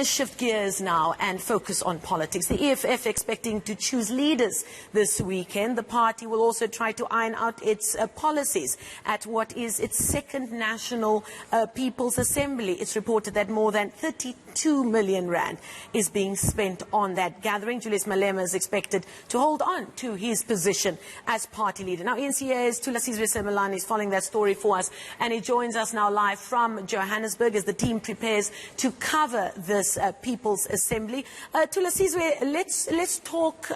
to shift gears now and focus on politics. The EFF expecting to choose leaders this weekend. The party will also try to iron out its policies at what is its second National People's Assembly. It's reported that more than 32 million rand is being spent on that gathering. Julius Malema is expected to hold on to his position as party leader. Now, ENCA's Thulasizwe Semelani is following that story for us, and he joins us now live from Johannesburg as the team prepares to cover this People's Assembly. Thulasizwe, let's talk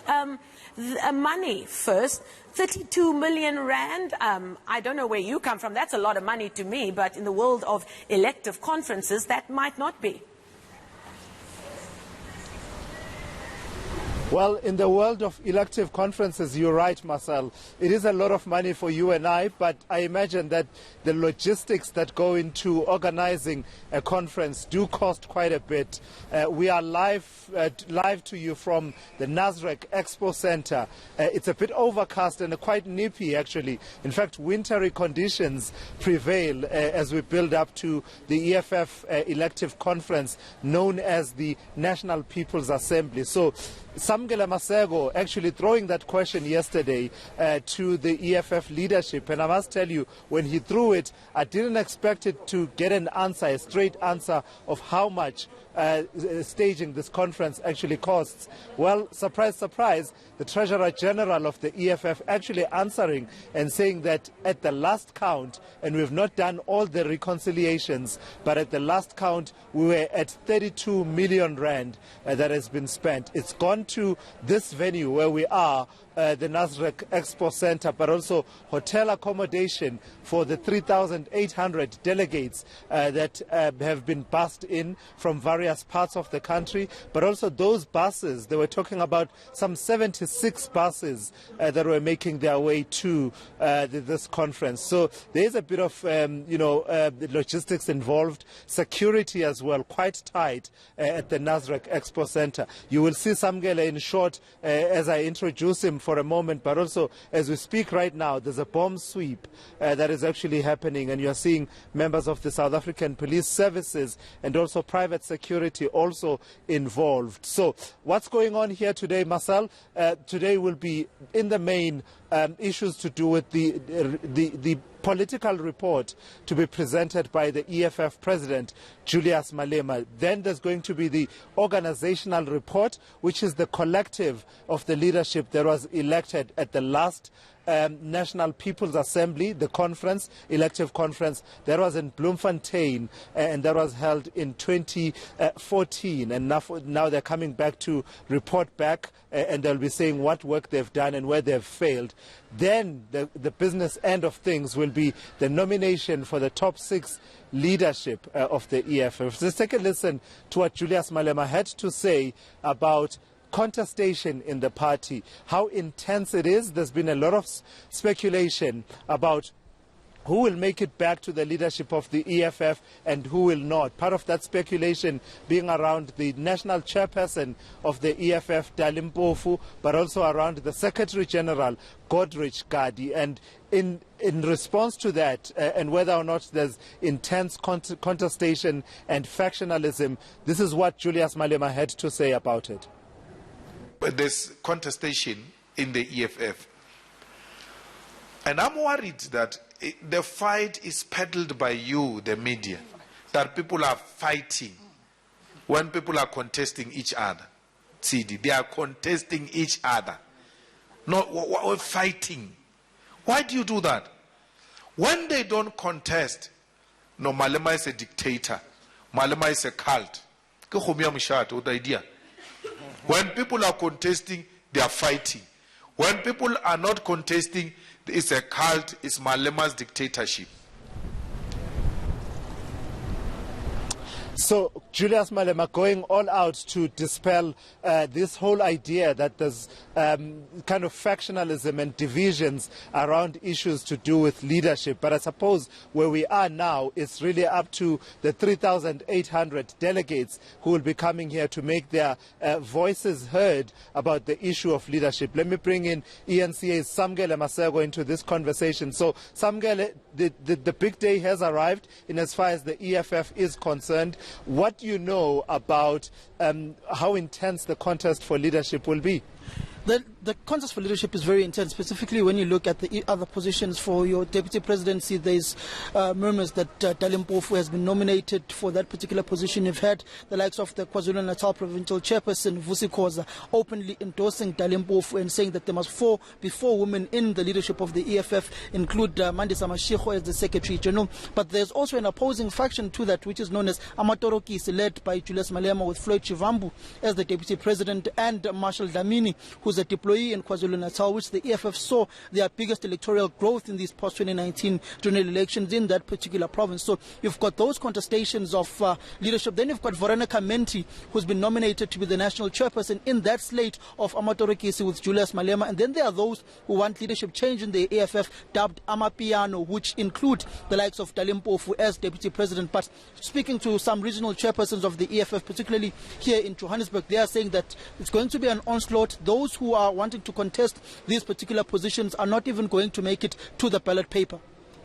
money first. 32 million rand. I don't know where you come from. That's a lot of money to me, but in the world of elective conferences, that might not be. Well, in the world of elective conferences, you're right, Marcel. It is a lot of money for you and I, but I imagine that the logistics that go into organizing a conference do cost quite a bit. We are live to you from the Nasrec Expo Center. It's a bit overcast and quite nippy, actually. In fact, wintry conditions prevail as we build up to the EFF elective conference known as the National People's Assembly. So, Samgela Masego actually throwing that question yesterday to the EFF leadership, and I must tell you, when he threw it, I didn't expect it to get an answer, a straight answer of how much staging this conference actually costs. Well, surprise, surprise, the Treasurer General of the EFF actually answering and saying that at the last count, and we've not done all the reconciliations, but at the last count we were at 32 million rand that has been spent. It's gone to this venue where we are, the Nasrec Expo Center, but also hotel accommodation for the 3,800 delegates that have been bussed in from various parts of the country, but also those buses. They were talking about some 76 buses that were making their way to this conference. So there is a bit of logistics involved, security as well, quite tight at the Nasrec Expo Center. You will see Samgele in short as I introduce him for a moment, but also as we speak right now, there's a bomb sweep that is actually happening, and you're seeing members of the South African Police Services and also private security also involved. So what's going on here today, Marcel? Today will be in the main issues to do with the political report to be presented by the EFF president, Julius Malema. Then there's going to be the organizational report, which is the collective of the leadership that was elected at the last National People's Assembly, the conference, elective conference, that was in Bloemfontein, and that was held in 2014. And now they're coming back to report back, and they'll be saying what work they've done and where they've failed. Then the business end of things will be the nomination for the top 6 leadership of the EFF. Let's take a listen to what Julius Malema had to say about contestation in the party, how intense it is. There's been a lot of speculation about who will make it back to the leadership of the EFF and who will not. Part of that speculation being around the national chairperson of the EFF, Dalim Mpofu, but also around the Secretary General, Godrich Gadi. And in response to that, and whether or not there's intense contestation and factionalism, this is what Julius Malema had to say about it. There's contestation in the EFF. And I'm worried that the fight is peddled by you, the media, that people are fighting when people are contesting each other. CD, they are contesting each other, not fighting. Why do you do that? When they don't contest, no, Malema is a dictator, Malema is a cult. What idea? When people are contesting, they are fighting. When people are not contesting, it's a cult, it's Malema's dictatorship. So Julius Malema going all out to dispel this whole idea that there's kind of factionalism and divisions around issues to do with leadership. But I suppose where we are now, it's really up to the 3,800 delegates who will be coming here to make their voices heard about the issue of leadership. Let me bring in ENCA's Samgele Masego into this conversation. So Samgele, the big day has arrived in as far as the EFF is concerned. What do you know about how intense the contest for leadership will be? The contest for leadership is very intense, specifically when you look at the other positions for your deputy presidency. There's murmurs that Dali Mpofu has been nominated for that particular position. You've had the likes of the KwaZulu-Natal provincial chairperson, Vusi Khoza, openly endorsing Dali Mpofu and saying that there must be four women in the leadership of the EFF, include Mandisa Mashego as the Secretary General. But there's also an opposing faction to that, which is known as Amatorokisi, led by Julius Malema, with Floyd Chivambu as the deputy president, and Marshal Dlamini, who's a deployee in KwaZulu-Natal, which the EFF saw their biggest electoral growth in these post-2019 general elections in that particular province. So you've got those contestations of leadership. Then you've got Veronica Menti, who's been nominated to be the national chairperson in that slate of Amatorokisi with Julius Malema. And then there are those who want leadership change in the EFF, dubbed Amapiano, which include the likes of Dali Mpofu as deputy president. But speaking to some regional chairpersons of the EFF, particularly here in Johannesburg, they are saying that it's going to be an onslaught. Those who are wanting to contest these particular positions are not even going to make it to the ballot paper.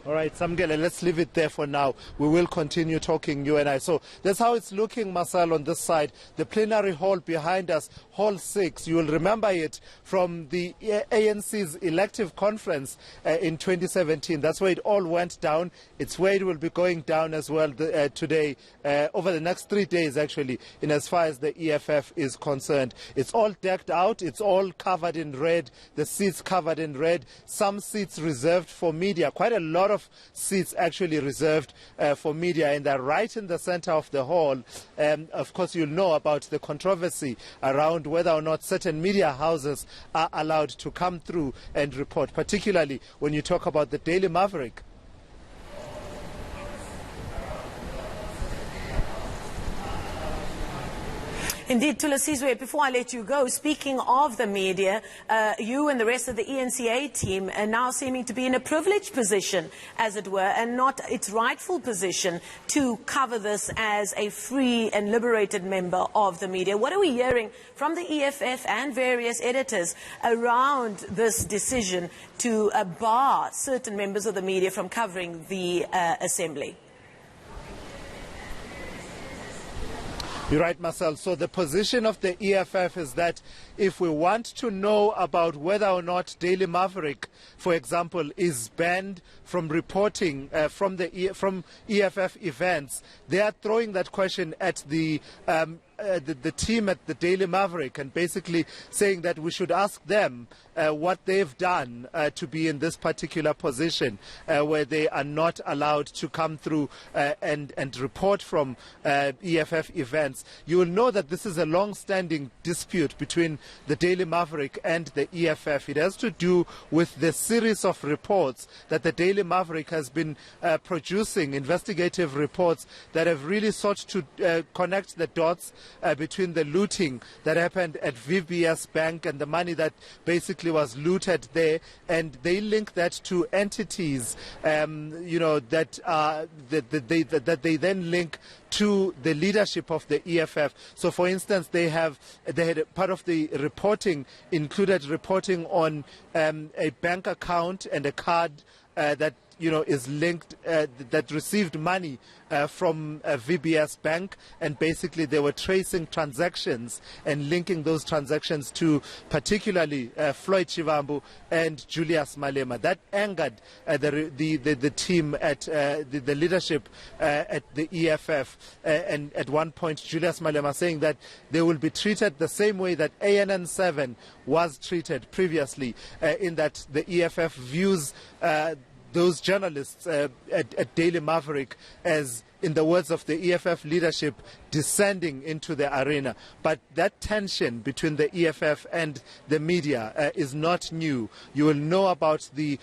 All right, Samgele, let's leave it there for now. We will continue talking, you and I. So that's how it's looking, Marcel, on this side. The plenary hall behind us, Hall 6. You will remember it from the ANC's elective conference in 2017. That's where it all went down. It's where it will be going down as well today, over the next 3 days, actually, in as far as the EFF is concerned. It's all decked out. It's all covered in red. The seats covered in red. Some seats reserved for media. Quite a lot of seats actually reserved for media, and they're right in the center of the hall. Of course, you'll know about the controversy around whether or not certain media houses are allowed to come through and report, particularly when you talk about the Daily Maverick. Indeed, Thulasizwe, before I let you go, speaking of the media, you and the rest of the ENCA team are now seeming to be in a privileged position, as it were, and not its rightful position to cover this as a free and liberated member of the media. What are we hearing from the EFF and various editors around this decision to bar certain members of the media from covering the assembly? You're right, Marcel. So the position of the EFF is that if we want to know about whether or not Daily Maverick, for example, is banned from reporting from EFF events, they are throwing that question at the team at the Daily Maverick and basically saying that we should ask them what they've done to be in this particular position where they are not allowed to come through and report from EFF events. You will know that this is a long-standing dispute between the Daily Maverick and the EFF. It has to do with the series of reports that the Daily Maverick has been producing, investigative reports that have really sought to connect the dots between the looting that happened at VBS Bank and the money that basically was looted there, and they link that to entities, that they then link to the leadership of the EFF. So, for instance, they had part of the reporting included reporting on a bank account and a card that is linked, that received money from VBS Bank, and basically they were tracing transactions and linking those transactions to particularly Floyd Chivambu and Julius Malema. That angered the team at the leadership at the EFF, and at one point Julius Malema saying that they will be treated the same way that ANN7 was treated previously, in that the EFF views those journalists at Daily Maverick as, in the words of the EFF leadership, descending into the arena. But that tension between the EFF and the media is not new. You will know about the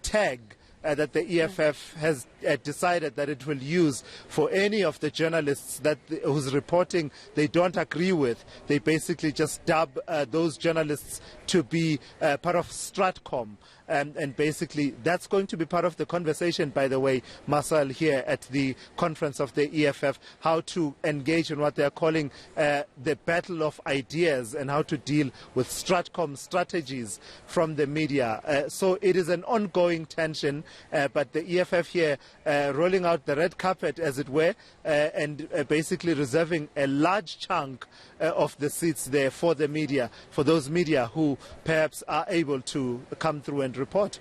tag that the EFF has decided that it will use for any of the journalists whose reporting they don't agree with. They basically just dub those journalists to be part of Stratcom. and basically that's going to be part of the conversation, by the way, Marcel, here at the conference of the EFF, how to engage in what they are calling the battle of ideas and how to deal with Stratcom strategies from the media. So it is an ongoing tension, but the EFF here rolling out the red carpet, as it were, and basically reserving a large chunk of the seats there for the media, for those media who perhaps are able to come through and report.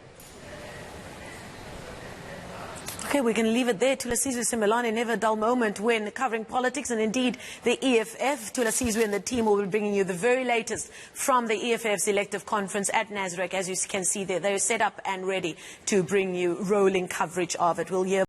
Okay, we can leave it there. Thulasizwe Simelane, never a dull moment when covering politics, and indeed the EFF. Thulasizwe and the team will be bringing you the very latest from the EFF's elective conference at Nasrec. As you can see there, they're set up and ready to bring you rolling coverage of it. We'll hear